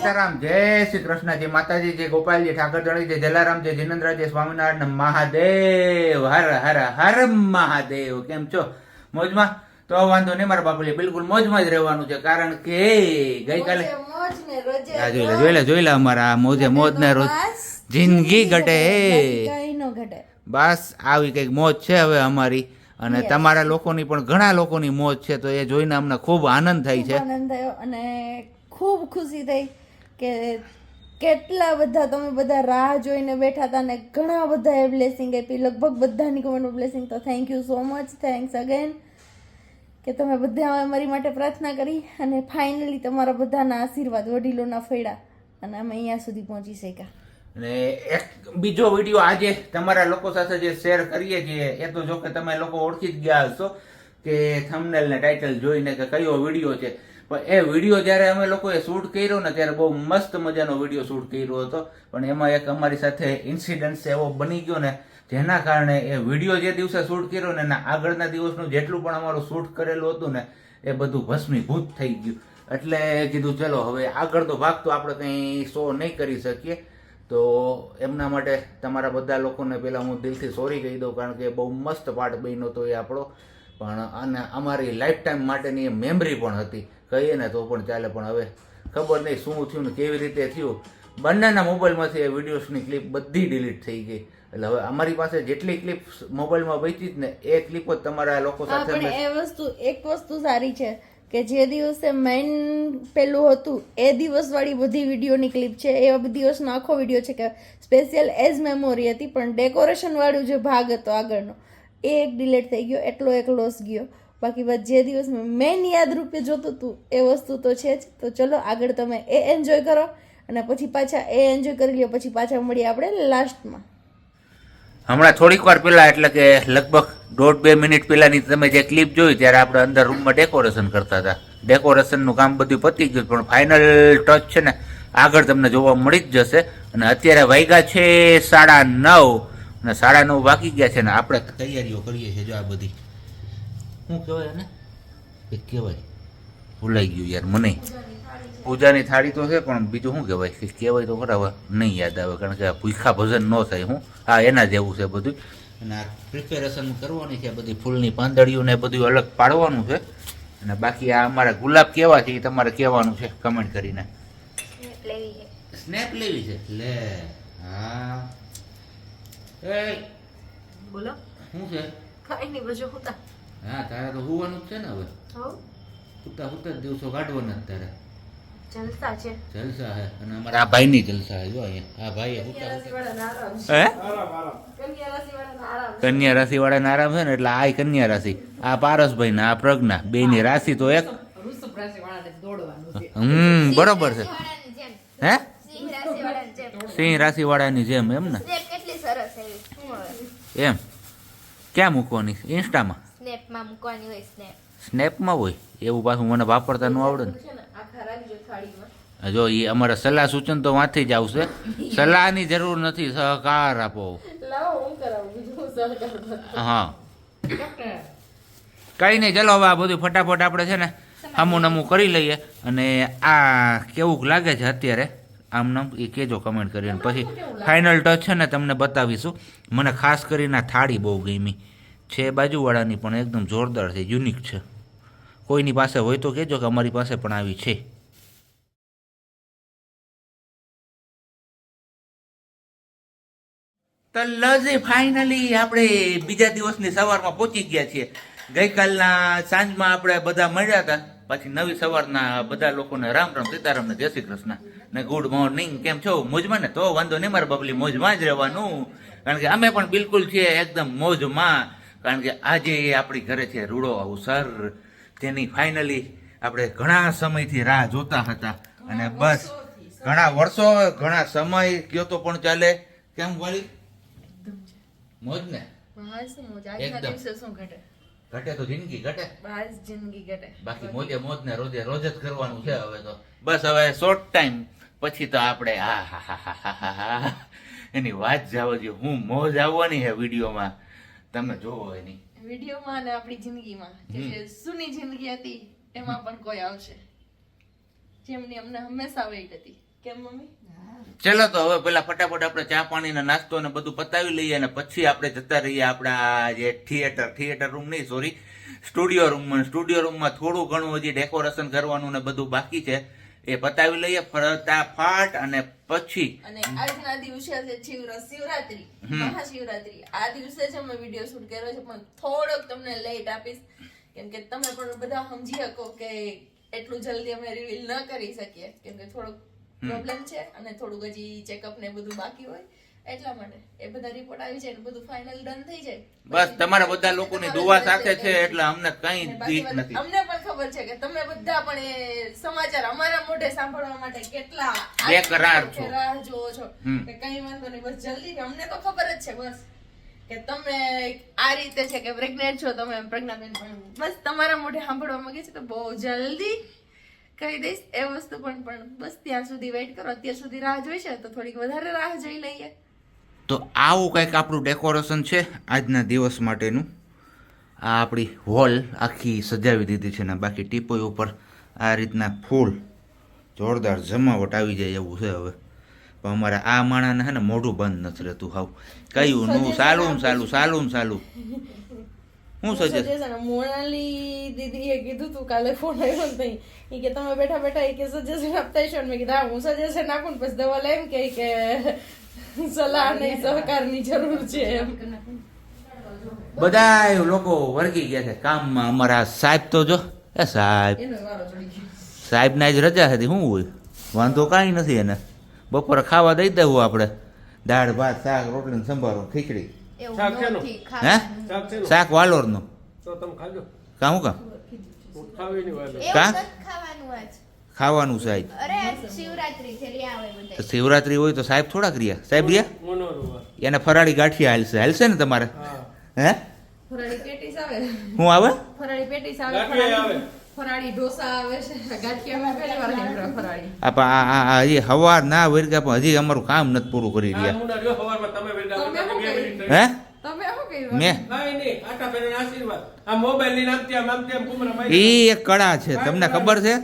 સીતારામ, જય શ્રી કૃષ્ણ, જય માતાજી, જય ગોપાલજી, ઠાકરજણી, જય જલારામ, જય જિનેન્દ્ર, જય સ્વામિનારાયણ મહાદેવ, હર હર હર મહાદેવ. કેમ છો? મોજમાં? તો વાંધો નહીં મારા બાપુલી, બિલકુલ મોજમાં જ રહેવાનું છે. કારણ કે ગઈકાલે જોઈ લે અમારા મોજે મોજ ને રોજ જિંદગી ઘટે, બસ આવી કઈક મોજ છે હવે અમારી. અને તમારા લોકોની પણ ઘણા લોકોની મોજ છે, તો એ જોઈને અમને ખૂબ આનંદ થાય છે. આનંદ થયો અને ખૂબ ખુશી થઈ કે કેટલા બધા તમે બધા રાહ જોઈને બેઠા હતા ને ઘણા બધા એ બ્લેસિંગ આપી, લગભગ બધાની કમેન્ટ બ્લેસિંગ. તો thank you so much, thanks again કે તમે બધા અમારી માટે પ્રાર્થના કરી અને ફાઇનલી તમારા બધાના આશીર્વાદ વડીલોના ફળ્યા અને અમે અહીંયા સુધી પહોંચી શક્યા. અને એક બીજો વિડીયો આજે તમારા લોકો સાથે જે શેર કરીએ છીએ, એ તો જો કે તમે લોકો ઓળખી જ ગયા હશો કે થંબનેલ ને ટાઇટલ જોઈને કે કયો વિડીયો છે. પણ એ વિડીયો જ્યારે અમે લોકોએ શૂટ કર્યો ને ત્યારે બહુ મસ્ત મજાનો વિડીયો શૂટ કર્યો હતો. પણ એમાં એક અમારી સાથે ઇન્સિડન્ટ એવો બની ગયો ને, જેના કારણે એ વિડીયો જે દિવસે શૂટ કર્યો ને એના આગળના દિવસનું જેટલું પણ અમારું શૂટ કરેલું હતું ને એ બધું ભસ્મીભૂત થઈ ગયું. એટલે કીધું ચલો હવે આગળનો ભાગ તો આપણે કંઈ શો નહીં કરી શકીએ, તો એમના માટે તમારા બધા લોકોને પહેલાં હું દિલથી સોરી કહી દઉં. કારણ કે બહુ મસ્ત પાર્ટ બન્યો હતો એ આપણો, પણ અને અમારી લાઈફ ટાઈમ માટેની એ મેમરી પણ હતી, કહીએ ને તો પણ ચાલે. પણ હવે ખબર નહીં શું થયું ને કેવી રીતે થયું, બંનેના મોબાઈલમાંથી એ વિડીયોઝની ક્લિપ બધી ડિલીટ થઈ ગઈ. એટલે હવે અમારી પાસે જેટલી ક્લિપ મોબાઈલમાં બચી જ ને એ ક્લિપ જ તમારા લોકો સાથે. એક વસ્તુ સારી છે કે જે દિવસે મેઇન પેલું હતું એ દિવસ વાળી બધી વિડીયોની ક્લિપ છે, એ દિવસનો આખો વિડીયો છે કે સ્પેશિયલ એઝ મેમોરી હતી. પણ ડેકોરેશન વાળું જે ભાગ હતો આગળનો એ એક ડિલીટ થઈ ગયો, એટલો એક લોસ ગયો. બાકી બસ જે દિવસ મેઇન યાદ રૂપે જોતું હતું એ વસ્તુ તો છે જ. તો ચલો આગળ તમે એ એન્જોય કરો અને પછી પાછા એ એન્જોય કરી લ્યો, પછી પાછા મળીએ આપણે લાસ્ટમાં. હમણાં થોડીક વાર પહેલા, એટલે કે લગભગ 1.5-2 મિનિટ પહેલાની તમે જે ક્લિપ જોઈ ત્યારે આપણે અંદર રૂમમાં ડેકોરેશન કરતા હતા. ડેકોરેશનનું કામ બધું પતી ગયું, પણ ફાઇનલ ટચ છે ને આગળ તમને જોવા મળી જ જશે. અને અત્યારે વાગ્યા છે 9:30 અને 9:30 વાગી ગયા છે ને આપણે તૈયારીઓ કરીએ છીએ. જો આ બધી શું કહેવાય ને એ કહેવાય, ભૂલાઈ ગયું યાર મને. પૂજાની થાળી તો છે, પણ બીજું શું કહેવાય કે કહેવાય તો ખરા નહીં યાદ આવે. કારણ કે આ ભૂખા ભજન ન થાય. હું હા એના જેવું છે બધું. અને આ પ્રિપેરેશન કરવાની છે, બધી ફૂલની પાંદડીઓ ને બધું અલગ પાડવાનું છે. અને બાકી આ અમારા ગુલાબ કેવા છે એ તમારે કહેવાનું છે કમેન્ટ કરીને. સ્નેપ લેવી છે લે. હા એ બોલો શું છે? કાઈ નહીં, બજો હોતા. હા તારે તો હોવાનું જ છે ને હવે. હુતા હુતા જ દિવસો કાઢવાના જ તારે. જલસા છે, જલસા હે. અને અમારા આ ભાઈની જલસા હે. જો અહીંયા આ ભાઈ હુતા હે કન્યા રાશિ વાળાને આરામ છે ને, એટલે આ કન્યા રાશિ, આ પારસભાઈ ને આ પ્રજ્ઞા, બેની રાશિ તો એક. બરોબર છે. હે સિંહ રાશિ વાળાની જેમ એમ ને? એમ ક્યાં મૂકવાની? ઇન્સ્ટામાં સ્નેપમાં મૂકવાની હોય. સ્નેપમાં હોય એવું પાછું મને વાપરતા ન આવડે ને. જો એ અમારા સલાહ સૂચન તો વાંચી જ આવશે. સલાહની જરૂર નથી, સહકાર આપો. હા કઈ નહીં, ચલો હવે આ બધું ફટાફટ આપણે છે ને હામું નામું કરી લઈએ. અને આ કેવું લાગે છે અત્યારે આમ નામ એ કહેજો કમેન્ટ કરીને. પછી ફાઇનલ ટચ છે ને તમને બતાવીશું. મને ખાસ કરીને આ થાળી બહુ ગમી છે, બાજુવાળાની પણ એકદમ જોરદાર છે, યુનિક છે. કોઈની પાસે હોય તો કહેજો કે અમારી પાસે પણ આવી છે. તો લજી ફાઇનલી આપણે બીજા દિવસની સવારમાં પહોંચી ગયા છીએ. ગઈકાલના સાંજમાં આપણે બધા મળ્યા હતા. પછી નવી સવારના બધા લોકોને રામ રામ, સીતારામ ને જય શ્રી કૃષ્ણ ને ગુડ મોર્નિંગ. કેમ છો? મોજમાં ને? તો વાંધો નહીં મારા બબલી, મોજમાં જ રહેવાનું. કારણ કે અમે પણ બિલકુલ છીએ એકદમ મોજમાં. કારણ કે આજે આપણી ઘરે છે રૂડો અવસર, તેની ફાઇનલી આપણે ઘણા સમયથી રાહ જોતા હતા. અને બસ ઘણા વર્ષો, ઘણા સમય ગયો તો પણ ચાલે. કેમ વાલી? મોજ ને? એકદમ ઘટે તો જિંદગી ઘટે, બાકી મોજે મોજ ને રોજે રોજ જ કરવાનું છે હવે તો. બસ હવે શોર્ટ ટાઈમ પછી તો આપણે હા એની વાત જવા દો. હું મોજ આવવાની છે વિડીયોમાં, તમે જોવો એની વિડીયોમાં અને આપણી જિંદગીમાં જે સૂની જિંદગી હતી એમાં પણ કોઈ આવશે, જેમની અમને હંમેશા વેઇટ હતી. કેમ મમ્મી? ચલો તો હવે પેલા ફટાફટ આપણે ચા પાણી ને નાસ્તો ને બધું પતાવી લઈએ અને પછી આપણે જતા રહીએ આપણા જે થિયેટર રૂમ નહીં સોરી સ્ટુડિયો રૂમમાં થોડું ઘણું હજી ડેકોરેશન કરવાનું ને બધું બાકી છે એ પતાવી લઈએ ફટાફટ અને પછી અને આજના દિવસે છે શિવરાત્રી મહાશિવરાત્રી. આ દિવસે છે મેં વિડીયો શૂટ કર્યો છે પણ થોડોક તમને લેટ આપીશ કેમ કે તમે પણ બધા સમજી શકો કે એટલું જલ્દી અમે રિવીલ ન કરી શકીએ કેમ કે થોડોક પ્રોબ્લેમ છે અને થોડુંક હજી ચેકઅપ ને બધું બાકી હોય એટલા માટે એ બધા રિપોર્ટ આવી જાય ને બધું ફાઇનલ ડન થઈ જાય. બસ તમારા બધા લોકોની દુઆ સાથે છે એટલે અમને કઈ દીક નથી. અમને પણ ખબર છે કે તમે બધા પણ એ સમાચાર અમારા મોઢે સાંભળવા માટે કેટલા બેકરાર છો. રાહ જોવો છો કે કઈ વાંધો નહીં બસ જલ્દી. અમને તો ખબર જ છે બસ કે તમે આ રીતે છે કે પ્રેગ્નેન્ટ છો તમે પ્રજ્ઞાબેન પણ બસ તમારા મોઢે સાંભળવા માંગે છે તો બહુ જલ્દી કહી દઈશ એ વસ્તુ પણ બસ ત્યાં સુધી વેઇટ કરો. અત્યાર સુધી રાહ જોઈ છે તો થોડીક વધારે રાહ જોઈ લઈએ. તો આવું કંઈક આપણું ડેકોરેશન છે આજના દિવસ માટેનું. આ આપણી હોલ આખી સજાવી દીધી છે ને બાકી ટીપોઈ ઉપર આ રીતના ફૂલ જોરદાર જમાવટ આવી જાય એવું છે હવે. પણ અમારે આ માણાને છે ને મોઢું બંધ નથી રહેતું હાવ કયું નું સાલું હું સજેશન મોનાલી દીદીએ કીધું તું કાલે ફોન આવ્યો ને તઈ ઈ કે તમે બેઠા બેઠા ઈ કે સજેશન આપતા છો. મેં કીધું હું સજેશન આપું ને પછી દવા લઈને કે સલાહ અને સહકારની જરૂર છે એમ. બધા લોકો વર્ગી ગયા છે કામમાં. અમારા સાહેબ તો જો એ સાહેબ ના જ રજા હતી શું હોય વાંધો કાંઈ નથી એને. બપોરે ખાવા દઈ દેવું આપણે દાળ ભાત શાક રોટલી ને સંભારો ખીચડી. હે શાક વાલોર નું કામ ખાવાનું સાહેબ શિવરાત્રી હોય તો સાહેબ થોડાક રહ્યા સાહેબ રહ્યા એને ફરાળી ગાંઠિયા હાલશે ને તમારે હે ફરાળી પેટીસ આવે શું આવે ફરાળી પેટીસ આવે ફરાળી ઢોસા આવે છે ગાંઠિયા માં પહેલી વાર સાંભળ્યા ફરાળી. હજી હવાર ના વર્ગા પણ હજી અમારું કામ નથી પૂરું કરી રહ્યા. હે મેં એ એક કળા છે તમને ખબર છે.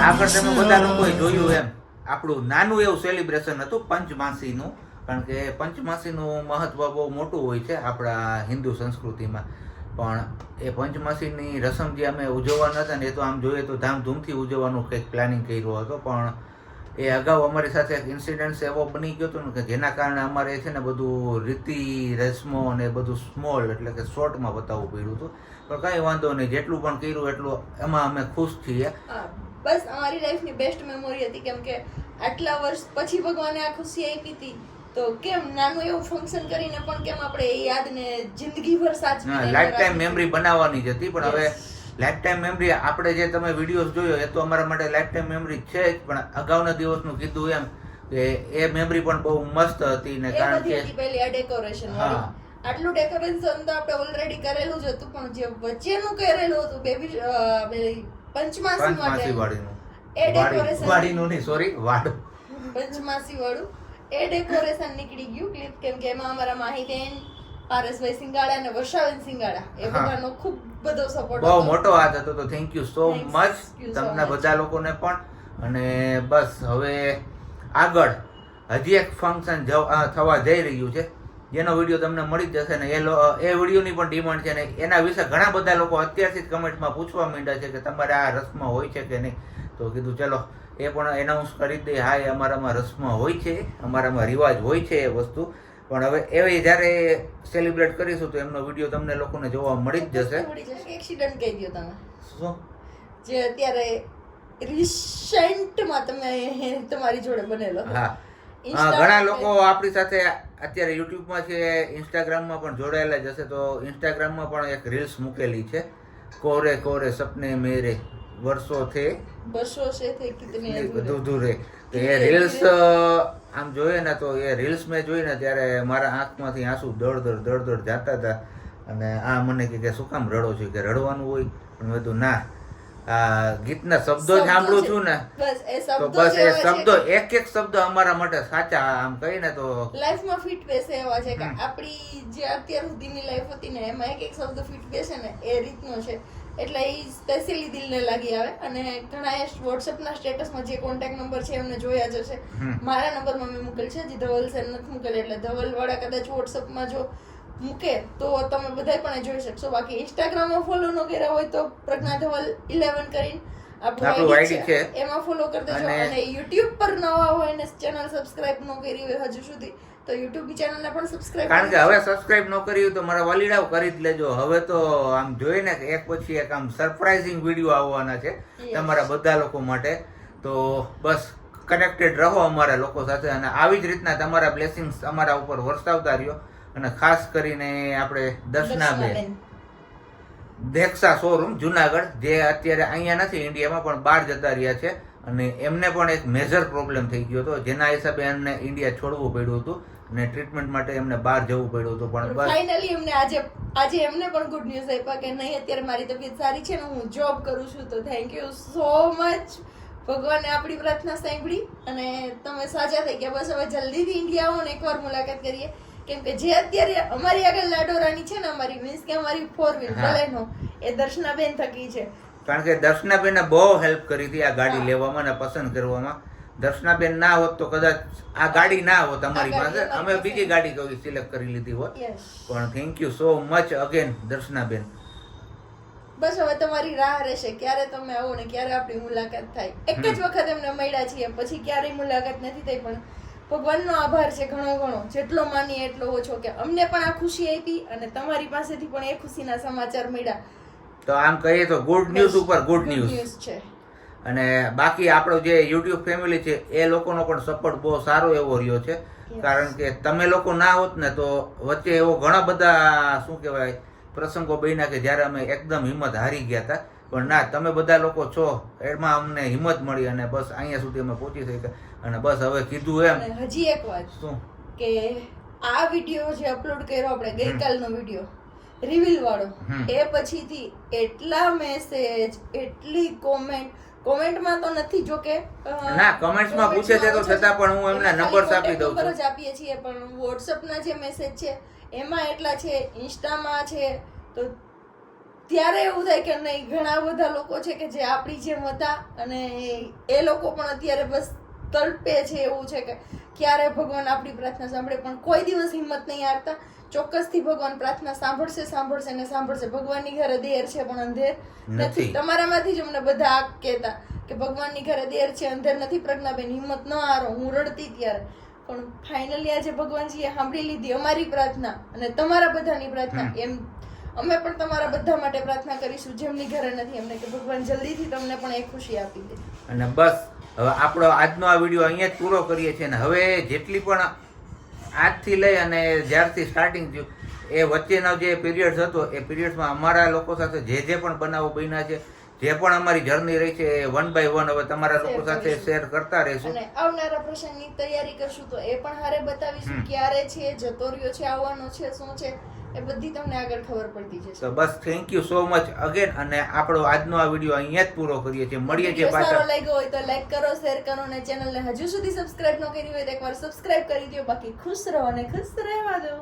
આગળ તમે બધા લોકોએ જોયું એમ આપણું નાનું એવું સેલિબ્રેશન હતું પંચમાસીનું. કારણ કે પંચમાસીનું મહત્વ બહુ મોટું હોય છે આપણા હિન્દુ સંસ્કૃતિમાં. પણ એ પંચમાસીની રસમ જે અમે ઉજવવાના હતા ને એ તો આમ જોઈએ તો ધામધૂમથી ઉજવવાનું કંઈક પ્લાનિંગ કર્યો હતો પણ એ અગાઉ અમારી સાથે એક ઇન્સિડન્ટ એવો બની ગયો હતો ને કે જેના કારણે અમારે છે ને બધું રીતિ રસ્મો ને બધું સ્મોલ એટલે કે શોર્ટમાં બતાવવું પડ્યું હતું. પણ કાંઈ વાંધો નહીં, જેટલું પણ કર્યું એટલું એમાં અમે ખુશ છીએ. બસ અમારી લાઈફની બેસ્ટ મેમોરી હતી, કેમ કે આટલા વર્ષ પછી ભગવાને આ ખુશી આપી હતી, તો કેમ નાનું એવું ફંક્શન કરીને પણ કેમ આપણે એ યાદને જિંદગીભર સાચવીને લાઈફ ટાઈમ મેમરી બનાવવાની જ હતી. પણ હવે લાઈફ ટાઈમ મેમરી આપણે જે તમે વિડીયોઝ જોયો એ તો અમારા માટે લાઈફ ટાઈમ મેમરી છે જ, પણ અગાઉના દિવસનું કીધું એમ કે એ મેમરી પણ બહુ મસ્ત હતી ને કારણ કે પહેલી આ ડેકોરેશન વાળી આટલું ડેકોરેશન તો આપણે ઓલરેડી કરેલું જ હતું, પણ જે વચ્ચેનું કરેલું હતું બેબી પંચમાસી વાળીનું એ ડેકોરેશન વાડીનું નહીં સોરી વાડ પંચમાસી વાળું એ ડેકોરેશન નીકળી ગયું ક્લિપ, કેમ કે એમાં અમારા માહીબેન, પારસભાઈ સિંગાડા અને વર્ષાબેન સિંગાડા એ બધાનો ખૂબ બધો સપોર્ટ બહુ મોટો હાથ હતો. તો થેન્ક યુ સો મચ તમને બધા લોકોને પણ. અને બસ હવે આગળ હજી એક ફંક્શન થવા જઈ રહ્યું છે જેનો વિડીયો તમને મળી જ જશે ને એ વિડીયોની પણ ડિમાન્ડ છે ને એના વિશે ઘણા બધા લોકો અત્યારથી જ કમેન્ટમાં પૂછવા માંડ્યા છે કે તમારે આ રસમ હોય છે કે નહીં. તો કીધું ચલો એ પણ એનાઉન્સ કરી દઈએ. હા, એ અમારામાં રસમ હોય છે, અમારામાં રિવાજ હોય છે એ વસ્તુ. પણ હવે એવી જ્યારે સેલિબ્રેટ કરીશું તો એમનો વિડીયો તમને લોકોને જોવા મળી જ જશે. એક્સિડન્ટ કહી દો તમે શું જે અત્યારે રિસેન્ટમાં તમે તમારી જોડે બનેલો. હા, ઘણા લોકો આપણી સાથે અત્યારે યુટ્યુબમાં છે, ઇન્સ્ટાગ્રામમાં પણ જોડાયેલા જ હશે. તો ઇન્સ્ટાગ્રામમાં પણ એક રીલ્સ મૂકેલી છે, કોરે કોરે સપને મેરે વર્ષો થે બસો છે તે કિતને અધૂરે. તો એ રીલ્સ આમ જોઈએ ને તો એ રીલ્સ મેં જોઈ ને ત્યારે મારા આંખમાંથી આંસુ દળ દળ જાતા હતા. અને આ મને કે શું કામ રડો છો, કે રડવાનું હોય? પણ મેં તો ના, આ ગીતના શબ્દો જ સાંભળું છું ને તો બસ એ શબ્દો એક એક શબ્દ અમારા માટે સાચા આમ કહીને તો લાઈફમાં ફિટ બેસે એવા છે કે આપણી જે અત્યાર સુધીની લાઈફ હતી ને એમાં એક એક શબ્દ ફિટ બેસે ને એ રીતનો છે. એટલે એ સ્પેશિયલી દિલને લાગી આવે. અને ઘણા વોટ્સએપના સ્ટેટસમાં જે કોન્ટેક્ટ નંબર છે એમને જોયા જ હશે. મારા નંબરમાં મેં મૂકેલ છે, જે ધવલ સેન નથી મૂકેલ. એટલે ધવલ વાળા કદાચ વોટ્સએપમાં જો મૂકે તો તમે બધા પણ જોઈ શકશો. બાકી ઇન્સ્ટાગ્રામમાં ફોલો ન કર્યા હોય તો પ્રજ્ઞા ધવલ 11 કરીને આપણું આઈડી છે, એમાં ફોલો કરી દેજો. અને યુટ્યુબ પર નવા હોય ને ચેનલ સબસ્ક્રાઇબ ન કરી હોય હજુ સુધી તો યુટ્યુબ ની ચેનલને પણ સબસ્ક્રાઇબ, કારણ કે હવે સબસ્ક્રાઇબ ન કર્યું તો મારા વાલીડાઓ કરી જ લેજો. હવે તો આમ જોઈએ ને કે એક પછી એક આમ સરપ્રાઇઝિંગ વિડીયો આવવાના છે તમારા બધા લોકો માટે. તો બસ કનેક્ટેડ રહો અમારા લોકો સાથે અને આવી જ રીતના તમારા બ્લેસિંગ્સ અમારા ઉપર વરસાવતા રહ્યો. અને ખાસ કરીને આપણે દર્શનાબેન દેક્ષા શોરૂમ જુનાગઢ, જે અત્યારે અહીંયા નથી ઇન્ડિયામાં પણ બહાર જતા રહ્યા છે. અને એમને પણ એક મેજર પ્રોબ્લેમ થઈ ગયો હતો, જેના હિસાબે એમને ઇન્ડિયા છોડવું પડ્યું હતું અને ટ્રીટમેન્ટ માટે એમને બહાર જવું પડ્યું હતું. પણ ફાઇનલી એમને આજે એમને પણ ગુડ ન્યૂઝ આપ્યા કે નહીં અત્યારે મારી તબિયત સારી છે ને હું જોબ કરું છું. તો થેન્ક યુ સો મચ. ભગવાને આપણી પ્રાર્થના સાંભળી અને તમે સાજા થઈ ગયા. બસ હવે જલ્દીથી ઇન્ડિયા આવો ને એકવાર મુલાકાત કરીએ, કેમ કે જે અત્યારે અમારી આગળ લાડોરાની છે ને અમારી મીન્સ કે અમારી 4 વ્હીલ બલેનો એ દર્શનાબેન થકી છે. કારણ કે દર્શનાબેને બહુ હેલ્પ કરી હતી આ ગાડી લેવામાં અને પસંદ કરવામાં. દર્શનાબેન ના હોત તો કદાચ આ ગાડી ના હોત અમારી પાસે, અમે બીજી ગાડી કોઈ સિલેક્ટ કરી લીધી હોત. પણ thank you so much again દર્શનાબેન. બસ હવે તમારી રાહ રહેશે ક્યારે તમે આવો ને ક્યારે આપણી મુલાકાત થાય. એક જ વખત એમને મળ્યા છીએ, પછી ક્યારેય મુલાકાત નથી થઈ. પણ ભગવાનનો આભાર છે ઘણો ઘણો, જેટલો માનીએ એટલો ઓછો, કે અમને પણ આ ખુશી આપી અને તમારી પાસેથી પણ એ ખુશીના સમાચાર મળ્યા. તો આમ કહીએ તો ગુડ ન્યૂઝ ઉપર ગુડ ન્યૂઝ છે. અને બાકી આપણો જે યુટ્યુબ ફેમિલી છે એ લોકોનો પણ સપોર્ટ બહુ સારો એવો રહ્યો છે. કારણ કે તમે લોકો ના હોત ને તો વચ્ચે એવો ઘણા બધા શું કહેવાય પ્રસંગો બન્યા કે જ્યારે અમે એકદમ હિંમત હારી ગયા હતા. પણ ના, તમે બધા લોકો છો એમાં અમને હિંમત મળી અને બસ અહીંયા સુધી અમે પહોંચી શક્યા. અને બસ હવે કીધું એમ હજી એક વાત શું કે આ વિડીયો જે અપલોડ કર્યો આપણે ગઈકાલનો વિડીયો રિવીલ વાળો, એ પછીથી એટલા મેસેજ, એટલી કોમેન્ટમાં તો નથી જોકે ના કમેન્ટ્સમાં પૂછે છે તો છતાં પણ હું એમના નંબર્સ આપી દઉં છું. જ આપીએ છીએ, પણ વોટ્સએપના જે મેસેજ છે એમાં એટલા છે, ઇન્સ્ટામાં છે. તો ત્યારે એવું થાય કે નહીં, ઘણા બધા લોકો છે કે જે આપણી જેમ હતા અને એ લોકો પણ અત્યારે બસ તડપે છે. એવું છે કે ક્યારે ભગવાન આપણી પ્રાર્થના સાંભળે, પણ કોઈ દિવસ હિંમત નહીં હારતા. ચોક્કસથી ભગવાન પ્રાર્થના સાંભળશે ને સાંભળશે. ભગવાનની ઘરે દેર છે પણ અંધેર નથી. તમારામાંથી જ અમને બધા કહેતા કે ભગવાનની ઘરે દેર છે અંધેર નથી પ્રજ્ઞાબેન, હિંમત ન હારો, હું રડતી ત્યારે. પણ ફાઇનલી આજે ભગવાનજીએ સાંભળી લીધી અમારી પ્રાર્થના અને તમારા બધાની પ્રાર્થના. એમ અમે પણ તમારા બધા માટે પ્રાર્થના કરીશું જેમની ઘરે નથી એમને, કે ભગવાન જલ્દીથી તમને પણ એ ખુશી આપી દે. અને બસ હવે આપણો આજનો આ વિડીયો અહીંયા જ પૂરો કરીએ છીએ. અને હવે જેટલી પણ આજથી લઈ અને જ્યારથી સ્ટાર્ટિંગ થયું એ વચ્ચેનો જે પીરિયડ હતો એ પીરિયડમાં અમારા લોકો સાથે જે પણ બનાવો બન્યા છે, જે પણ અમારી જર્ની રહી છે એ 1 by 1 હવે તમારા લોકો સાથે શેર કરતા રહીશું. અને આવનારા પ્રસંગની તૈયારી કરશું તો એ પણ હારે બતાવીશું ક્યારે છે, જતો રહ્યો છે, આવવાનો છે, શું છે એ બધી તમને આગળ ખબર પડતી જશે. તો બસ thank you so much again. અને આપણો આજનો આ વિડીયો અહીંયા જ પૂરો કરીએ છીએ. મળીએ છીએ સારો પાછા. લાગ્યો હોય તો લાઈક કરો, શેર કરો અને ચેનલને હજુ સુધી સબસ્ક્રાઇબ ન કરી હોય તો એકવાર સબસ્ક્રાઇબ કરી દો. બાકી ખુશ રહો અને ખુશ રહેવા દો.